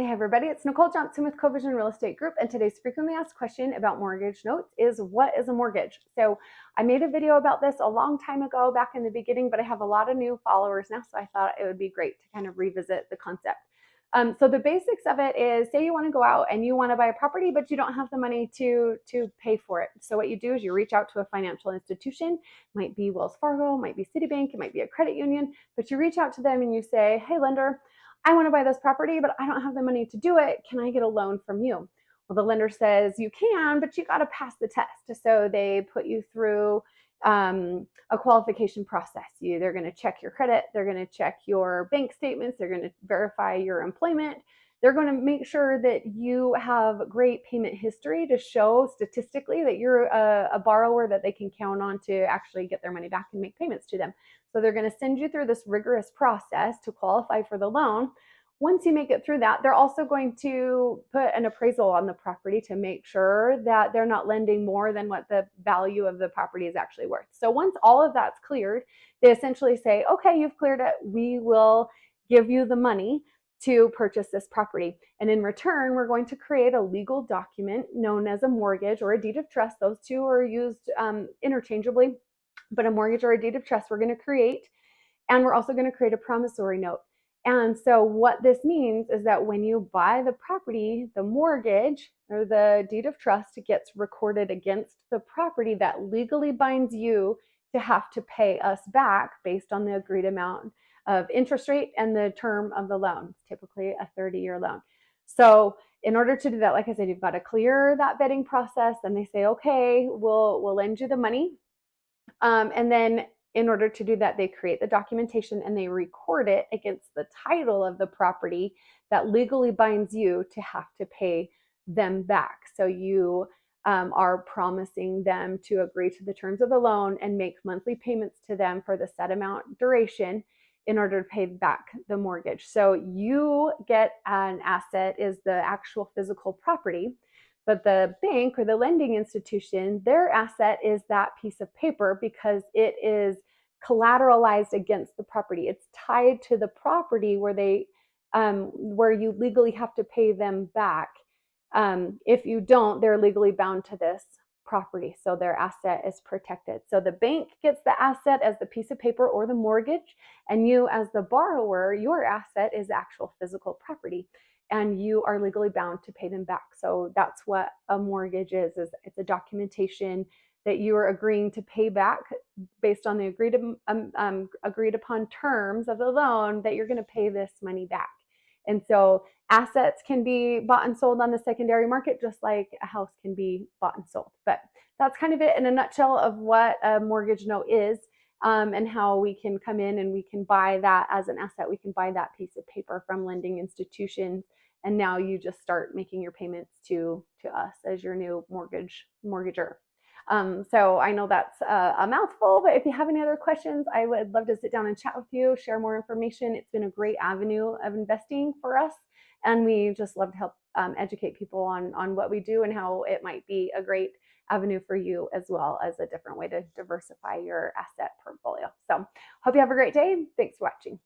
Hey everybody, it's Nicole Johnson with CoVision Real Estate Group, and today's frequently asked question about mortgage notes is, what is a mortgage? So I made a video about this a long time ago back in the beginning, but I have a lot of new followers now, so I thought it would be great to kind of revisit the concept. So the basics of it is, say you want to go out and you want to buy a property, but you don't have the money to pay for it. So what you do is you reach out to a financial institution. It might be Wells Fargo, it might be Citibank, it might be a credit union, but you reach out to them and you say, hey lender, I want to buy this property, but I don't have the money to do it. Can I get a loan from you? Well, the lender says you can, but you got to pass the test. So they put you through a qualification process. They're going to check your credit. They're going to check your bank statements. They're going to verify your employment. They're going to make sure that you have great payment history to show statistically that you're a borrower that they can count on to actually get their money back and make payments to them. So they're going to send you through this rigorous process to qualify for the loan. Once you make it through that, they're also going to put an appraisal on the property to make sure that they're not lending more than what the value of the property is actually worth. So once all of that's cleared, they essentially say, okay, you've cleared it. We will give you the money to purchase this property. And in return, we're going to create a legal document known as a mortgage or a deed of trust. Those two are used interchangeably, but a mortgage or a deed of trust we're going to create. And we're also going to create a promissory note. And so what this means is that when you buy the property, the mortgage or the deed of trust gets recorded against the property that legally binds you to have to pay us back based on the agreed amount of interest rate and the term of the loan, typically a 30-year loan. So in order to do that, like I said, you've got to clear that vetting process, and they say, okay, we'll lend you the money. And then in order to do that, they create the documentation and they record it against the title of the property that legally binds you to have to pay them back. So you are promising them to agree to the terms of the loan and make monthly payments to them for the set amount duration in order to pay back the mortgage. So you get an asset is the actual physical property, but the bank or the lending institution, their asset is that piece of paper because it is collateralized against the property. It's tied to the property where you legally have to pay them back. If you don't, they're legally bound to this property, so their asset is protected. So the bank gets the asset as the piece of paper or the mortgage, and you as the borrower, your asset is actual physical property, and you are legally bound to pay them back. So that's what a mortgage is it's a documentation that you are agreeing to pay back based on the agreed upon terms of the loan, that you're going to pay this money back. And so assets can be bought and sold on the secondary market, just like a house can be bought and sold. But that's kind of it in a nutshell of what a mortgage note is, and how we can come in and we can buy that as an asset. We can buy that piece of paper from lending institutions, and now you just start making your payments to us as your new mortgager. So I know that's a mouthful, but if you have any other questions, I would love to sit down and chat with you, share more information. It's been a great avenue of investing for us, and we just love to help educate people on what we do and how it might be a great avenue for you, as well as a different way to diversify your asset portfolio. So hope you have a great day. Thanks for watching.